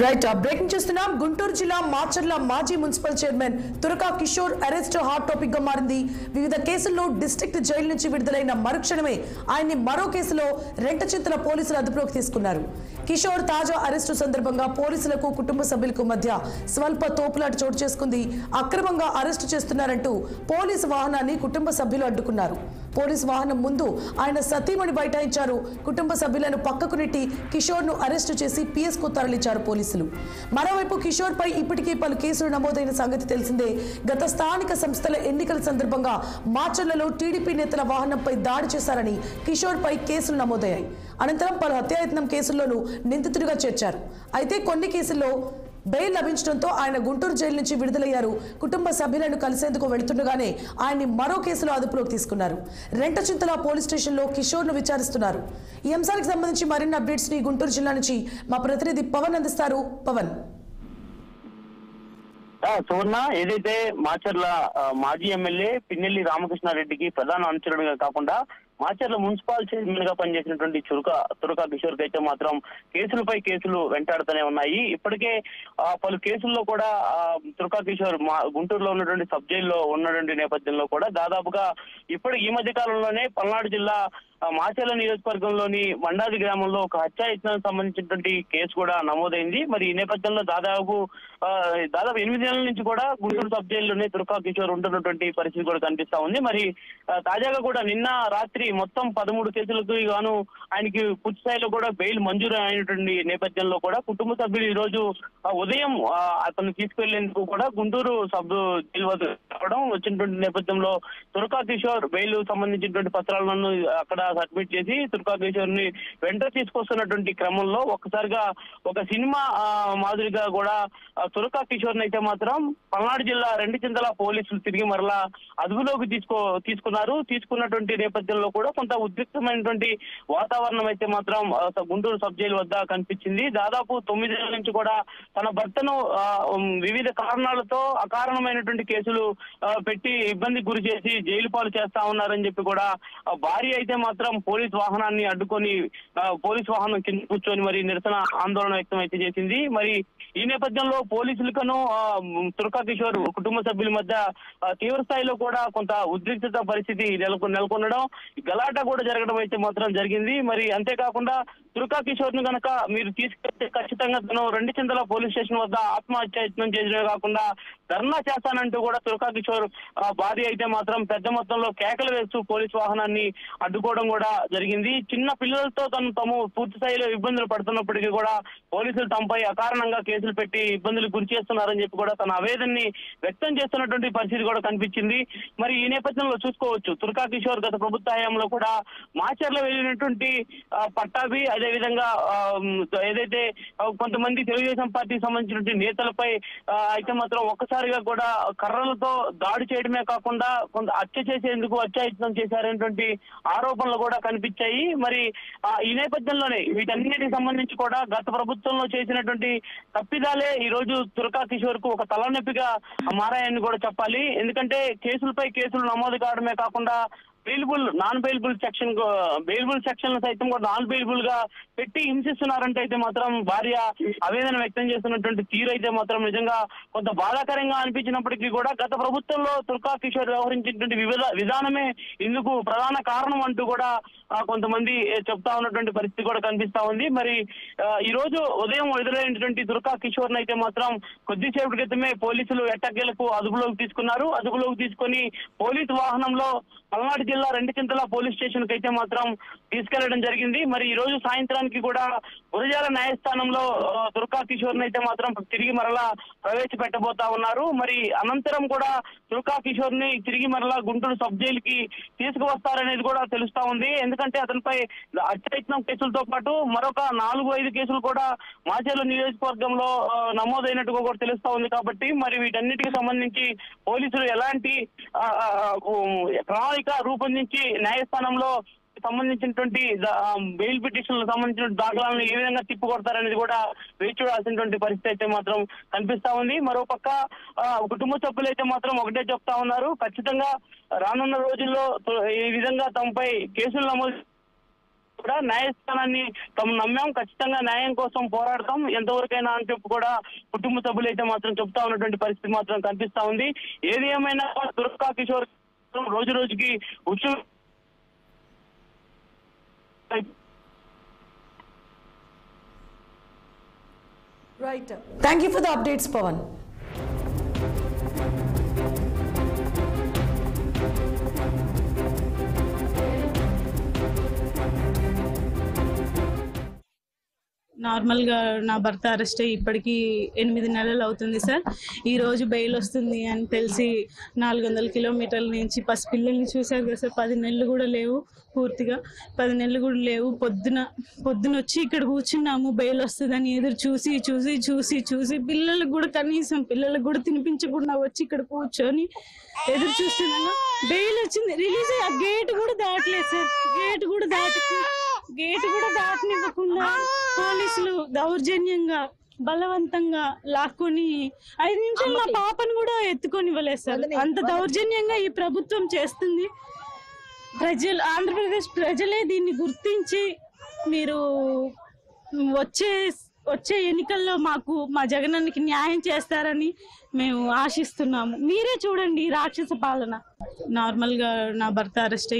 Right breaking చూస్తున్నాం. గుంటూరు జిల్లా మాచర్ల మాజీ మున్సిపల్ చైర్మన్ తురకా కిషోర్ అరెస్ట్ హాట్ టాపిక్ గా మారింది. వివిధ కేసుల్లో డిస్ట్రిక్ట్ జైలు నుంచి విడుదలైన మరుక్షణమే ఆయన్ని మరో కేసులో రెంటచింతల పోలీసులు అదుపులోకి తీసుకున్నారు. కిషోర్ తాజా అరెస్టు సందర్భంగా పోలీసులకు కుటుంబ సభ్యులకు మధ్య స్వల్ప తోపులాట చోటు చేసుకుంది. అక్రమంగా అరెస్టు చేస్తున్నారంటూ పోలీసు వాహనాన్ని కుటుంబ సభ్యులు అడ్డుకున్నారు. పోలీసు వాహనం ముందు ఆయన సతీమణి బైఠాయించారు. కుటుంబ సభ్యులను పక్కకు నెట్టి కిషోర్ ను అరెస్టు చేసి పిఎస్ కు తరలించారు పోలీసులు. మరోవైపు కిషోర్ పై ఇప్పటికీ పలు కేసులు నమోదైన సంగతి తెలిసిందే. గత స్థానిక సంస్థల ఎన్నికల సందర్భంగా మాచర్లలో టీడీపీ నేతల వాహనంపై దాడి చేశారని కిషోర్ పై కేసులు నమోదయ్యాయి. అనంతరం పలు హత్యాయత్నం కేసుల్లోనూ నిందితుడిగా చేర్చారు. అయితే కొన్ని కేసుల్లో బెయిల్ లభించడంతో ఆయన గుంటూరు జైలు నుంచి విడుదలయ్యారు. కుటుంబ సభ్యులను కలిసేందుకు వెళ్తుండగానే ఆయన్ని మరో కేసులో అదుపులోకి తీసుకున్నారు. రెంటచింతల పోలీస్ స్టేషన్లో కిషోర్ ను విచారిస్తున్నారు. ఈ అంశానికి సంబంధించి మరిన్ని అప్డేట్స్ ని గుంటూరు జిల్లా నుంచి మా ప్రతినిధి పవన్ అందిస్తారు. పవన్. సువర్ణ, ఏదైతే మాచర్ల మాజీ ఎమ్మెల్యే పిన్నెల్లి రామకృష్ణారెడ్డికి ప్రధాన అనుచరుడిగా కాకుండా మాచర్ల మున్సిపల్ చైర్మన్ గా పనిచేసినటువంటి తురకా కిషోర్ కి అయితే మాత్రం కేసులపై కేసులు వెంటాడుతూనే ఉన్నాయి. ఇప్పటికే పలు కేసుల్లో కూడా తురకా కిషోర్ గుంటూరులో ఉన్నటువంటి సబ్ జైల్లో ఉన్నటువంటి నేపథ్యంలో కూడా దాదాపుగా ఈ మధ్య కాలంలోనే పల్నాడు జిల్లా మాచర్ల నియోజకవర్గంలోని మండాది గ్రామంలో ఒక హత్యాయత్నానికి సంబంధించినటువంటి కేసు కూడా నమోదైంది. మరి ఈ నేపథ్యంలో దాదాపు 8 నెలల నుంచి కూడా గుంటూరు సబ్ జైల్లోనే తురకా కిషోర్ ఉంటున్నటువంటి పరిస్థితి కూడా కనిపిస్తా ఉంది. మరి తాజాగా కూడా నిన్న రాత్రి మొత్తం 13 కేసులకు గాను ఆయనకి పూర్తి స్థాయిలో కూడా బెయిల్ మంజూరు అయినటువంటి నేపథ్యంలో కూడా కుటుంబ సభ్యులు ఈ రోజు ఉదయం అతను తీసుకెళ్లేందుకు కూడా గుంటూరు సబ్ జైలు వద్ద రావడం వచ్చినటువంటి నేపథ్యంలో తురకా కిషోర్ బెయిల్ సంబంధించినటువంటి పత్రాలను అక్కడ సబ్మిట్ చేసి తురకా కిషోర్ ని వెంట తీసుకొస్తున్నటువంటి క్రమంలో ఒక్కసారిగా ఒక సినిమా మాదిరిగా కూడా తురకా కిషోర్ ని అయితే మాత్రం పల్నాడు జిల్లా రెంటచింతల పోలీసులు తిరిగి మరలా అదుపులోకి తీసుకున్నారు. తీసుకున్నటువంటి నేపథ్యంలో కూడా కొంత ఉద్రిక్తమైనటువంటి వాతావరణం అయితే మాత్రం గుంటూరు సబ్ జైలు వద్ద కనిపించింది. దాదాపు 9 నెలల నుంచి కూడా తన భర్తను వివిధ కారణాలతో అకారణమైనటువంటి కేసులు పెట్టి ఇబ్బందికి గురి చేసి జైలు పాలు చేస్తా ఉన్నారని చెప్పి కూడా భార్య అయితే మాత్రం పోలీస్ వాహనాన్ని అడ్డుకొని పోలీస్ వాహనం కింద కూర్చొని మరి నిరసన ఆందోళన వ్యక్తం అయితే చేసింది. మరి ఈ నేపథ్యంలో పోలీసులకను తురకా కిషోర్ కుటుంబ సభ్యుల మధ్య తీవ్ర స్థాయిలో కూడా కొంత ఉద్రిక్తత పరిస్థితి నెలకొనడం, గలాట కూడా జరగడం అయితే మాత్రం జరిగింది. మరి అంతేకాకుండా తురకా కిషోర్ ను కనుక మీరు తీసుకెళ్తే ఖచ్చితంగా తను రెంటచింతల పోలీస్ స్టేషన్ వద్ద ఆత్మహత్యాయత్నం చేయడమే కాకుండా ధర్నా చేస్తానంటూ కూడా తురకా కిషోర్ భార్య అయితే మాత్రం పెద్ద మొత్తంలో కేకలు వేస్తూ పోలీస్ వాహనాన్ని అడ్డుకోవడం కూడా జరిగింది. చిన్న పిల్లలతో తాము పూర్తి స్థాయిలో ఇబ్బందులు పడుతున్నప్పటికీ కూడా పోలీసులు తమపై అకారణంగా కేసులు పెట్టి ఇబ్బందులు గురి చేస్తున్నారని చెప్పి కూడా తన ఆవేదనని వ్యక్తం చేస్తున్నటువంటి పరిస్థితి కూడా కనిపించింది. మరి ఈ నేపథ్యంలో చూసుకోవచ్చు తురకా కిషోర్ గత ప్రభుత్వ హయాంలో కూడా మాచర్ల వెళ్ళినటువంటి పట్టాభి, అదేవిధంగా ఏదైతే కొంతమంది తెలుగుదేశం పార్టీకి సంబంధించినటువంటి నేతలపై అయితే మాత్రం ఒక్కసారిగా కూడా కర్రలతో దాడి చేయడమే కాకుండా కొంత హత్యాయత్నం చేశారనేటువంటి ఆరోపణలు కూడా కనిపించాయి. మరి ఈ నేపథ్యంలోనే వీటన్నిటికి సంబంధించి కూడా గత ప్రభుత్వంలో చేసినటువంటి తప్పిదాలే ఈ రోజు తురకా కిషోర్ కు ఒక తలనొప్పిగా మారాయని కూడా చెప్పాలి. ఎందుకంటే కేసులపై కేసులు నమోదు కావడమే కాకుండా బెయిలబుల్ సెక్షన్ సైతం కూడా నాన్ బెయిలబుల్ గా పెట్టి హింసిస్తున్నారంటే అయితే మాత్రం భార్య ఆవేదన వ్యక్తం చేస్తున్నటువంటి తీరు అయితే మాత్రం నిజంగా కొంత బాధాకరంగా అనిపించినప్పటికీ కూడా గత ప్రభుత్వంలో తురకా కిషోర్ వ్యవహరించినటువంటి విధానమే ఇందుకు ప్రధాన కారణం అంటూ కూడా కొంతమంది చెప్తా ఉన్నటువంటి పరిస్థితి కూడా కనిపిస్తా ఉంది. మరి ఈ రోజు ఉదయం ఎదురైనటువంటి తురకా కిషోర్ అయితే మాత్రం కొద్దిసేపటి క్రితమే పోలీసులు ఎట్టకేలకు అదుపులోకి తీసుకున్నారు. అదుపులోకి తీసుకొని పోలీసు వాహనంలో పల్నాడు జిల్లా రెంటచింతల పోలీస్ స్టేషన్ కి అయితే మాత్రం తీసుకెళ్లడం జరిగింది. మరి ఈ రోజు సాయంత్రానికి కూడా గురజాల న్యాయస్థానంలో తురకా కిషోర్ అయితే మాత్రం తిరిగి మరలా ప్రవేశపెట్టబోతా ఉన్నారు. మరి అనంతరం కూడా తురకా కిషోర్ ని తిరిగి మరలా గుంటూరు సబ్ జైలుకి తీసుకువస్తారనేది కూడా తెలుస్తా ఉంది. ఎందుకంటే అతనిపై హత్యాయత్నం కేసులతో పాటు మరొక 4-5 కేసులు కూడా మాచర్ల నియోజకవర్గంలో నమోదైనట్టుగా కూడా తెలుస్తా ఉంది. కాబట్టి మరి వీటన్నిటికి సంబంధించి పోలీసులు ఎలాంటి ప్రణాళిక రూపొందించి న్యాయస్థానంలో సంబంధించినటువంటి బెయిల్ పిటిషన్లకు సంబంధించిన దాఖలాలను ఏ విధంగా తిప్పికొడతారనేది కూడా వేచి చూడాల్సినటువంటి పరిస్థితి అయితే మాత్రం కనిపిస్తా ఉంది. మరోపక్క కుటుంబ సభ్యులు అయితే మాత్రం ఒకటే చెప్తా ఉన్నారు, ఖచ్చితంగా రానున్న రోజుల్లో ఈ విధంగా తమపై కేసులు నమోదు కూడా న్యాయస్థానాన్ని తాము నమ్మాం, ఖచ్చితంగా న్యాయం కోసం పోరాడతాం ఎంతవరకైనా అని చెప్పి కూడా కుటుంబ సభ్యులు అయితే మాత్రం చెప్తా ఉన్నటువంటి పరిస్థితి మాత్రం కనిపిస్తా ఉంది. ఏది ఏమైనా దుర్గా కిషోర్ రోజు రోజుకి ఉచ్చు Right. Thank you for the updates, Pawan. నార్మల్గా నా భర్త అరెస్ట్ అయ్యి ఇప్పటికీ 8 నెలలు అవుతుంది సార్. ఈరోజు బెయిల్ వస్తుంది అని తెలిసి 400 కిలోమీటర్ల నుంచి పసిపిల్లల్ని చూశారు కదా సార్. 10 నెలలు కూడా లేవు, పూర్తిగా 10 నెలలు కూడా లేవు. పొద్దున వచ్చి ఇక్కడ కూర్చున్నాము బెయిల్ వస్తుందని ఎదురు చూసి చూసి చూసి చూసి పిల్లలకు కూడా కనీసం పిల్లలకు కూడా తినిపించకుండా వచ్చి ఇక్కడ కూర్చొని ఎదురు చూస్తున్నాను. బెయిల్ వచ్చింది, రిలీజ్ అయ్యి ఆ గేట్ కూడా దాటలేదు సార్. గేట్ కూడా దాటనివ్వకుండా పోలీసులు దౌర్జన్యంగా బలవంతంగా లాక్కొని 5 నిమిషాలు మా పాపను కూడా ఎత్తుకొనివ్వలేదు సార్. అంత దౌర్జన్యంగా ఈ ప్రభుత్వం చేస్తుంది. ఆంధ్రప్రదేశ్ ప్రజలే దీన్ని గుర్తించి మీరు వచ్చే ఎన్నికల్లో మా జగనన్నకి న్యాయం చేస్తారని మేము ఆశిస్తున్నాము. మీరే చూడండి రాక్షస పాలన. నార్మల్గా నా భర్త అరెస్ట్